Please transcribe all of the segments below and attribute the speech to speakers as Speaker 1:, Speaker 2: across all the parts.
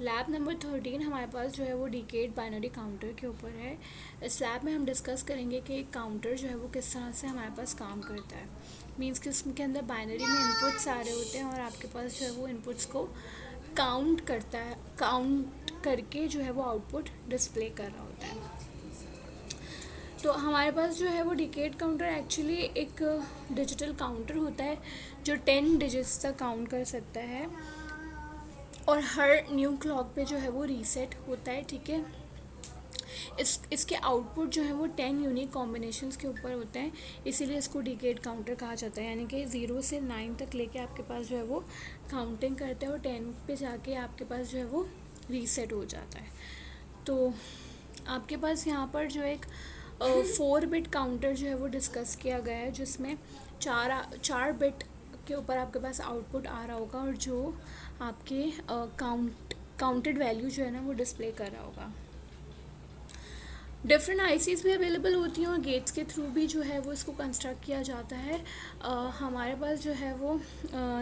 Speaker 1: Lab number 13 हमारे पास जो है वो डिकेड बाइनरी काउंटर के ऊपर है। इस लैब में हम डिस्कस करेंगे कि एक काउंटर जो है वो किस तरह से हमारे पास काम करता है। मींस कि उसके अंदर बाइनरी में इनपुट्स आ रहे होते हैं और आपके पास जो है वो इनपुट्स को काउंट करता है, काउंट करके जो है वो आउटपुट डिस्प्ले कर रहा होता है। तो हमारे पास जो है वो डिकेड काउंटर एक्चुअली एक डिजिटल काउंटर होता है जो 10 डिजिट्स तक काउंट कर सकता है और हर न्यू क्लॉक पे जो है वो रीसेट होता है। ठीक है, इसके आउटपुट जो है वो 10 यूनिक कॉम्बिनेशंस के ऊपर होते हैं, इसीलिए इसको डिकेड काउंटर कहा जाता है। यानी कि 0 से 9 तक लेके आपके पास जो है वो काउंटिंग करते हैं और 10 पे जाके आपके पास जो है वो रीसेट हो जाता है। तो आपके पास यहाँ पर जो एक 4 बिट काउंटर जो है वो डिस्कस किया गया है, जिसमें चार बिट के ऊपर आपके पास आउटपुट आ रहा होगा और जो आपके काउंटेड वैल्यू जो है ना वो डिस्प्ले कर रहा होगा। डिफरेंट आईसीज भी अवेलेबल होती हैं और गेट्स के थ्रू भी जो है वो इसको कंस्ट्रक्ट किया जाता है। हमारे पास जो है वो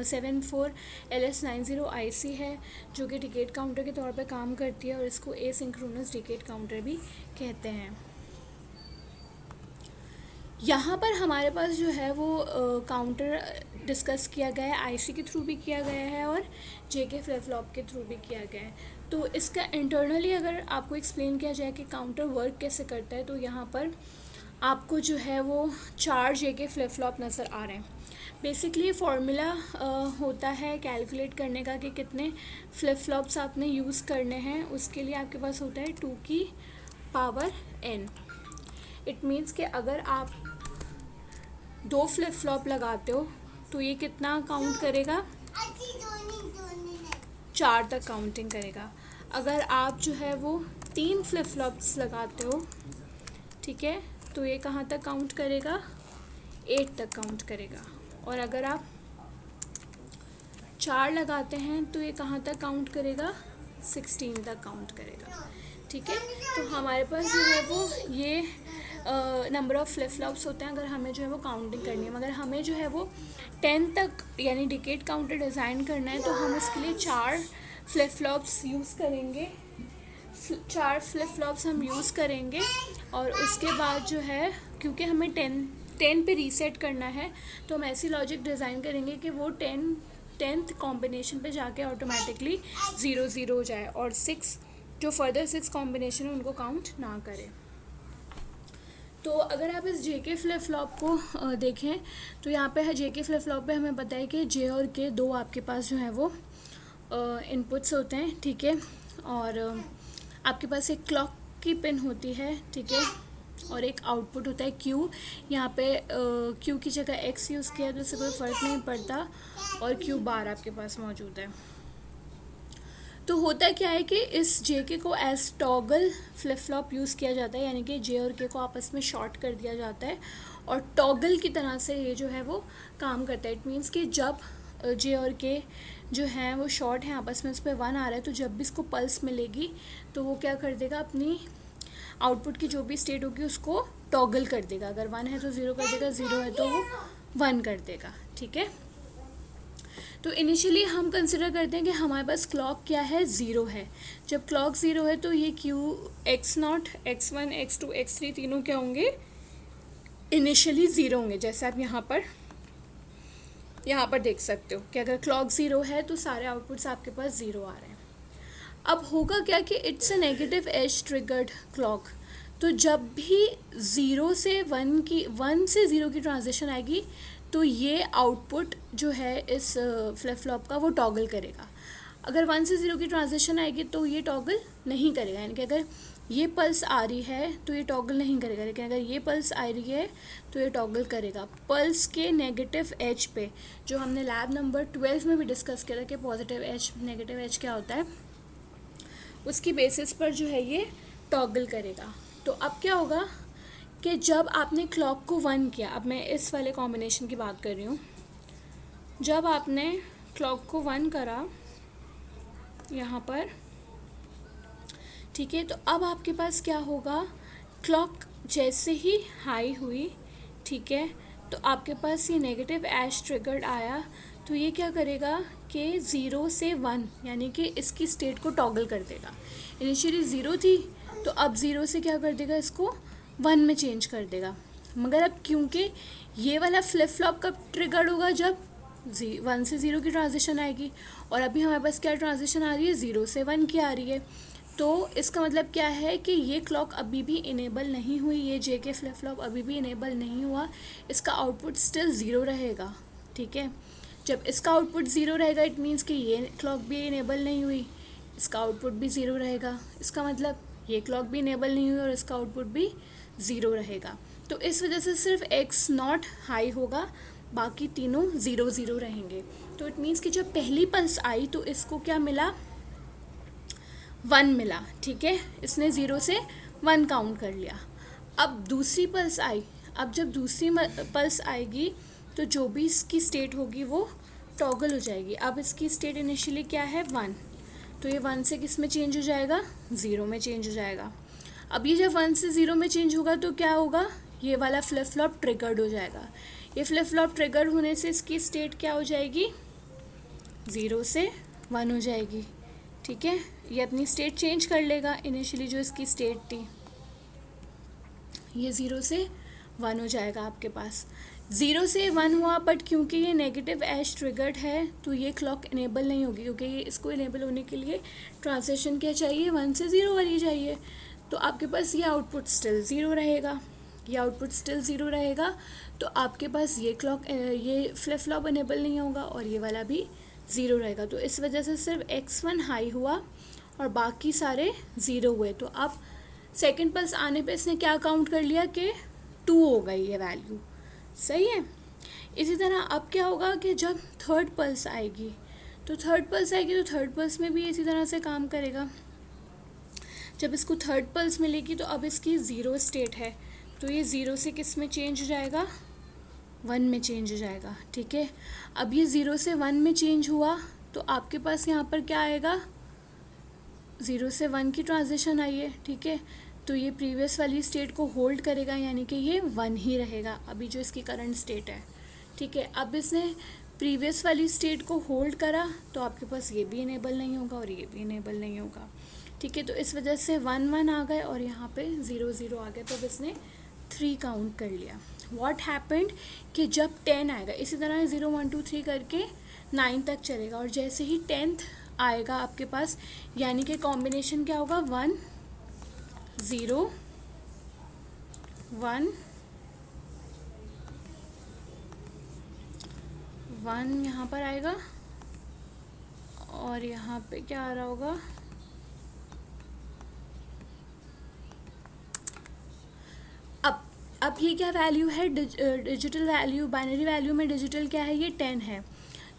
Speaker 1: 74LS90 आईसी है जो कि डिकेड काउंटर के तौर पे काम करती है और इसको एसिंक्रोनस डिकेड काउंटर भी कहते हैं। यहाँ पर हमारे पास जो है वो काउंटर डिस्कस किया गया है, आईसी के थ्रू भी किया गया है और जेके फ्लिप फ्लॉप के थ्रू भी किया गया है। तो इसका इंटरनली अगर आपको एक्सप्लेन किया जाए कि काउंटर वर्क कैसे करता है, तो यहाँ पर आपको जो है वो 4 जेके फ्लिप फ्लॉप नज़र आ रहे हैं। बेसिकली फार्मूला होता है कैलकुलेट करने का कि कितने फ्लिप फ्लॉप्स आपने यूज़ करने हैं। उसके लिए आपके पास होता है 2 की पावर n। इट मीन्स कि अगर आप 2 फ्लिप फ्लॉप लगाते हो तो ये कितना काउंट करेगा, 4 तक काउंटिंग करेगा। अगर आप जो है वो 3 फ्लिप फ्लॉप्स लगाते हो, ठीक है, तो ये कहाँ तक काउंट करेगा, 8 तक काउंट करेगा। और अगर आप 4 लगाते हैं तो ये कहाँ तक काउंट करेगा, 16 तक काउंट करेगा। ठीक है, तो हमारे पास जो है वो ये नंबर ऑफ़ फ्लिप फ्लॉप्स होते हैं अगर हमें जो है वो काउंटिंग करनी है। मगर हमें जो है वो 10 तक यानी डिकेड काउंटर डिज़ाइन करना है तो हम इसके लिए 4 फ्लिप फ्लॉप्स यूज़ करेंगे। 4 फ्लिप फ्लॉप्स हम यूज़ करेंगे और उसके बाद जो है क्योंकि हमें 10 पे रीसेट करना है तो हम ऐसी लॉजिक डिज़ाइन करेंगे कि वो 10th कॉम्बिनेशन पे जाके ऑटोमेटिकली 0 हो जाए और 6 जो फर्दर 6 कॉम्बिनेशन है उनको काउंट ना करें। तो अगर आप इस जेके फ्लिप फ्लॉप को देखें तो यहाँ पे जेके फ्लिप फ्लॉप पे हमें बताया कि जे और के 2 आपके पास जो है वो इनपुट्स होते हैं। ठीक है, और आपके पास एक क्लॉक की पिन होती है, ठीक है, और एक आउटपुट होता है क्यू। यहाँ पे क्यू की जगह एक्स यूज़ किया तो इससे कोई फ़र्क नहीं पड़ता और क्यू बार आपके पास मौजूद है। तो होता क्या है कि इस जेके को as toggle flip flop use किया जाता है, यानी कि जे और के को आपस में शॉर्ट कर दिया जाता है और टॉगल की तरह से ये जो है वो काम करता है। इट मीन्स कि जब जे और के जो हैं वो शॉर्ट हैं आपस में, उस पर 1 आ रहा है, तो जब भी इसको पल्स मिलेगी तो वो क्या कर देगा, अपनी आउटपुट की जो भी स्टेट होगी उसको टॉगल कर देगा। अगर 1 है तो 0 कर देगा, 0 है तो वो 1 कर देगा। ठीक है, तो इनिशियली हम कंसिडर करते हैं कि हमारे पास क्लॉक क्या है, 0 है। जब क्लॉक 0 है तो ये Q x0, x1, x2, x3 तीनों क्या होंगे, इनिशियली 0 होंगे। जैसे आप यहाँ पर देख सकते हो कि अगर क्लॉक 0 है तो सारे आउटपुट्स आपके पास 0 आ रहे हैं। अब होगा क्या कि it's a negative edge triggered clock. तो जब भी 1 से 0 की ट्रांजिशन आएगी तो ये आउटपुट जो है इस फ्लिप फ्लॉप का वो टॉगल करेगा। अगर 1 से 0 की ट्रांजिशन आएगी तो ये टॉगल नहीं करेगा, यानी कि अगर ये पल्स आ रही है तो ये टॉगल नहीं करेगा, लेकिन अगर ये पल्स आ रही है तो ये टॉगल करेगा। पल्स के नेगेटिव एज पे, जो हमने लैब नंबर 12 में भी डिस्कस किया था कि पॉजिटिव एज नेगेटिव एज क्या होता है, उसकी बेसिस पर जो है ये टॉगल करेगा। तो अब क्या होगा कि जब आपने क्लॉक को 1 किया, अब मैं इस वाले कॉम्बिनेशन की बात कर रही हूँ, जब आपने क्लॉक को 1 करा यहाँ पर, ठीक है, तो अब आपके पास क्या होगा, क्लॉक जैसे ही हाई हुई, ठीक है, तो आपके पास ये नेगेटिव एज ट्रिगर्ड आया तो ये क्या करेगा कि 0 से 1 यानी कि इसकी स्टेट को टॉगल कर देगा। इनिशियली 0 थी तो अब 0 से क्या कर देगा, इसको 1 में चेंज कर देगा। मगर अब क्योंकि ये वाला फ्लिप फ्लॉप कब ट्रिगर होगा, जब 1 से 0 की ट्रांजिशन आएगी, और अभी हमारे पास क्या ट्रांजिशन आ रही है, 0 से 1 की आ रही है। तो इसका मतलब क्या है कि ये क्लॉक अभी भी इनेबल नहीं हुई, ये जे के फ्लिप फ्लॉप अभी भी इनेबल नहीं हुआ, इसका आउटपुट स्टिल 0 रहेगा। ठीक है, जब इसका आउटपुट 0 रहेगा इट मीन्स कि ये क्लॉक भी इनेबल नहीं हुई, इसका आउटपुट भी 0 रहेगा। इसका मतलब ये क्लॉक भी इनेबल नहीं हुई और इसका आउटपुट भी 0 रहेगा। तो इस वजह से सिर्फ एक्स नॉट हाई होगा, बाकी तीनों 0 0 रहेंगे। तो इट मीन्स कि जब पहली पल्स आई तो इसको क्या मिला, 1 मिला। ठीक है, इसने 0 से 1 काउंट कर लिया। अब दूसरी पल्स आई, अब जब दूसरी पल्स आएगी तो जो भी इसकी स्टेट होगी वो टॉगल हो जाएगी। अब इसकी स्टेट इनिशियली क्या है, 1, तो ये 1 से किस में चेंज हो जाएगा, 0 में चेंज हो जाएगा। अब ये जब 1 से 0 में चेंज होगा तो क्या होगा, ये वाला फ्लिप फ्लॉप ट्रिगर्ड हो जाएगा। ये फ्लिप फ्लॉप ट्रिगर होने से इसकी स्टेट क्या हो जाएगी, 0 से 1 हो जाएगी। ठीक है, ये अपनी स्टेट चेंज कर लेगा। इनिशियली जो इसकी स्टेट थी ये 0 से 1 हो जाएगा आपके पास। 0 से 1 हुआ, बट क्योंकि ये नेगेटिव एज ट्रिगर्ड है तो ये क्लॉक इनेबल नहीं होगी, क्योंकि ये इसको इनेबल होने के लिए ट्रांजिशन क्या चाहिए, 1 से 0 वाली चाहिए। तो आपके पास ये आउटपुट स्टिल 0 रहेगा, ये आउटपुट स्टिल 0 रहेगा। तो आपके पास ये क्लॉक, ये फ्लिप फ्लॉप इनेबल नहीं होगा और ये वाला भी 0 रहेगा। तो इस वजह से सिर्फ x1 हाई हुआ और बाकी सारे 0 हुए। तो अब सेकंड पल्स आने पे इसने क्या काउंट कर लिया कि 2 हो गई ये वैल्यू। सही है। इसी तरह अब क्या होगा कि जब थर्ड पल्स आएगी तो थर्ड पल्स में भी इसी तरह से काम करेगा। जब इसको थर्ड पल्स मिलेगी तो अब इसकी 0 स्टेट है, तो ये 0 से किस में चेंज हो जाएगा, 1 में चेंज हो जाएगा। ठीक है, अब ये 0 से 1 में चेंज हुआ तो आपके पास यहाँ पर क्या आएगा, 0 से 1 की ट्रांजिशन आई है। ठीक है, तो ये प्रीवियस वाली स्टेट को होल्ड करेगा, यानी कि ये 1 ही रहेगा अभी जो इसकी करंट स्टेट है। ठीक है, अब इसने प्रीवियस वाली स्टेट को होल्ड करा तो आपके पास ये भी इनेबल नहीं होगा और ये भी इनेबल नहीं होगा। ठीक है, तो इस वजह से 1 1 आ गए और यहाँ पे 0 0 आ गया, तो अब इसने 3 काउंट कर लिया। व्हाट हैपेंड कि जब 10 आएगा, इसी तरह 0 1 2 3 करके 9 तक चलेगा, और जैसे ही 10th आएगा आपके पास, यानी कि कॉम्बिनेशन क्या होगा, 1 0 1 1 यहाँ पर आएगा और यहाँ पे क्या आ रहा होगा, अब ये क्या वैल्यू है, डिजिटल वैल्यू, बाइनरी वैल्यू में डिजिटल क्या है, ये 10 है।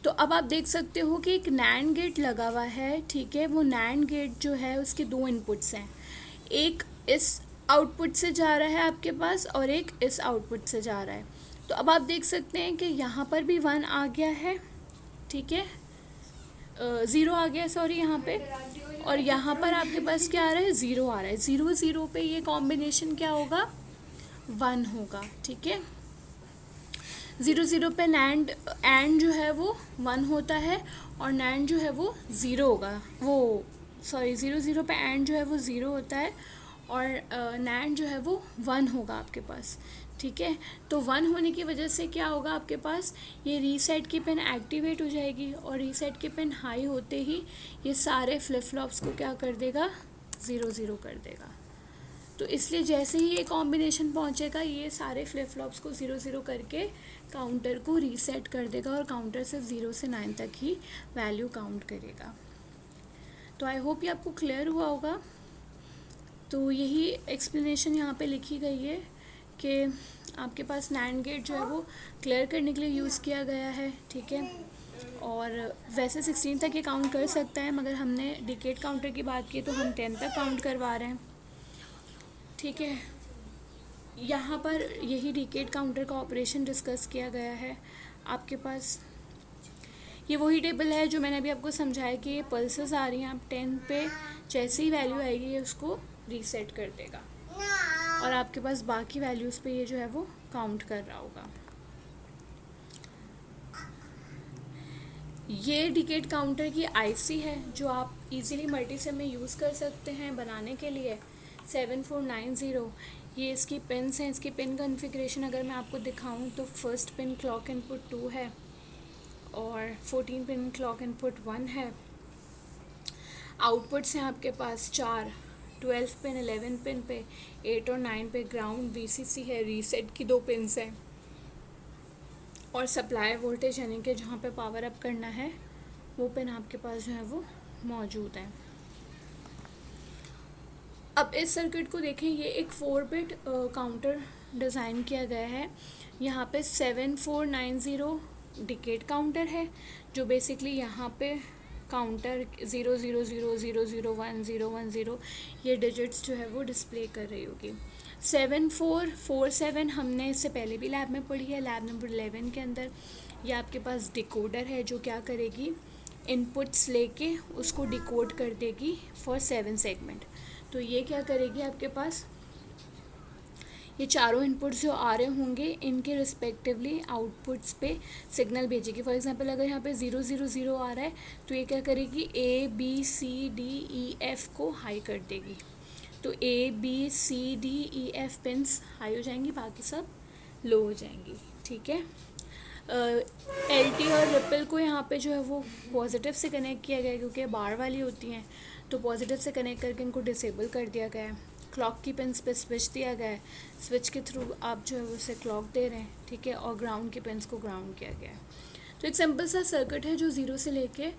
Speaker 1: तो अब आप देख सकते हो कि एक नैंड गेट लगा हुआ है। ठीक है, वो नैंड गेट जो है उसके 2 इनपुट्स हैं, एक इस आउटपुट से जा रहा है आपके पास और एक इस आउटपुट से जा रहा है। तो अब आप देख सकते हैं कि यहाँ पर भी 1 आ गया है। ठीक है, 0 आ गया, सॉरी यहाँ पे, और यहाँ पर आपके पास क्या आ रहा है, 0 आ रहा है। 0 0 पे ये कॉम्बिनेशन क्या होगा, 1 होगा। ठीक है, 0 0 पे एंड जो है वो 1 होता है और नैंड जो है वो 0 होगा, वो सॉरी 0 0 पे एंड जो है वो 0 होता है और नैंड जो है वो 1 होगा आपके पास। ठीक है, तो 1 होने की वजह से क्या होगा आपके पास, ये रीसेट की पिन एक्टिवेट हो जाएगी और रीसेट की पिन हाई होते ही ये सारे फ्लिप फ्लॉप्स को क्या कर देगा, 0 0 कर देगा। तो इसलिए जैसे ही ये कॉम्बिनेशन पहुंचेगा ये सारे फ्लिप फ्लॉप्स को 0 0 करके काउंटर को रीसेट कर देगा और काउंटर से 0 से 9 तक ही वैल्यू काउंट करेगा। तो आई होप ये आपको क्लियर हुआ होगा। तो यही एक्सप्लेनेशन यहाँ पे लिखी गई है कि आपके पास नैंड गेट जो है वो क्लियर करने के लिए यूज़ किया गया है। ठीक है, और वैसे 16 तक ये काउंट कर सकता है, मगर हमने डिकेड काउंटर की बात की तो हम 10 तक काउंट करवा रहे हैं। ठीक है, यहाँ पर यही डिकेड काउंटर का ऑपरेशन डिस्कस किया गया है। आपके पास ये वही टेबल है जो मैंने अभी आपको समझाया कि ये पल्सेस आ रही हैं, आप 10 पे जैसे ही वैल्यू आएगी ये उसको रीसेट कर देगा और आपके पास बाकी वैल्यूज़ पे ये जो है वो काउंट कर रहा होगा। ये डिकेट काउंटर की आईसी है जो आप इजीली मल्टी सिम में यूज़ कर सकते हैं बनाने के लिए। 7490 ये इसकी पिन्स हैं। इसकी पिन कॉन्फ़िगरेशन अगर मैं आपको दिखाऊं तो फर्स्ट पिन क्लॉक इनपुट 2 है और 14 पिन क्लॉक इनपुट 1 है। आउटपुट्स हैं आपके पास 4, 12 पिन 11 पिन पे, 8 और 9 पे ग्राउंड वीसीसी है, रीसेट की 2 पिन्स हैं और सप्लाई वोल्टेज यानी कि जहाँ पे पावर अप करना है वो पिन आपके पास जो है वो मौजूद है। अब इस सर्किट को देखें, ये एक 4 बिट काउंटर डिज़ाइन किया गया है। यहाँ पे 7490 डिकेट काउंटर है जो बेसिकली यहाँ पे काउंटर 0000001010 ये डिजिट्स जो है वो डिस्प्ले कर रही होगी। 7447 हमने इससे पहले भी लैब में पढ़ी है, लैब नंबर 11 के अंदर। ये आपके पास डिकोडर है जो क्या करेगी, इनपुट्स लेके उसको डिकोड कर देगी फॉर 7 सेगमेंट। तो ये क्या करेगी, आपके पास ये चारों इनपुट्स जो आ रहे होंगे इनके रिस्पेक्टिवली आउटपुट्स पे सिग्नल भेजेगी। फॉर एग्जांपल अगर यहाँ पे 000 आ रहा है तो ये क्या करेगी, A B C D E F को हाई कर देगी। तो A B C D E F pins high हो जाएंगी, बाकी सब लो हो जाएंगी। ठीक है। LT और रिपल को यहाँ पे जो है वो पॉजिटिव से कनेक्ट किया गया है क्योंकि बार वाली होती हैं, तो पॉजिटिव से कनेक्ट करके इनको डिसेबल कर दिया गया है। क्लॉक की पिन्स पे स्विच दिया गया है, स्विच के थ्रू आप जो है वो उसे क्लॉक दे रहे हैं। ठीक है। और ग्राउंड की पिन्स को ग्राउंड किया गया है। तो एक सिंपल सा सर्किट है जो 0 से लेके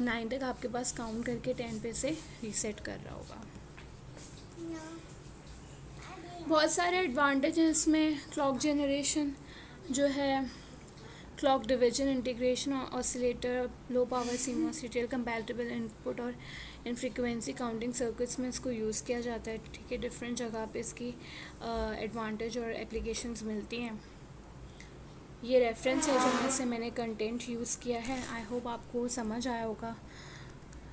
Speaker 1: 9 तक आपके पास काउंट करके 10 पे से रीसेट कर रहा होगा। बहुत सारे एडवांटेज हैं इसमें। क्लॉक जनरेशन जो है, clock division, integration, oscillator, low power CMOS, serial compatible input और इन फ्रीक्वेंसी काउंटिंग सर्किट्स में इसको यूज़ किया जाता है। ठीक है। डिफरेंट जगह पे इसकी एडवांटेज और एप्लीकेशंस मिलती हैं। ये रेफरेंस है जहाँ से मैंने कंटेंट यूज़ किया है। आई होप आपको समझ आया होगा।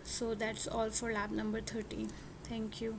Speaker 1: So that's all for lab number 13। Thank you.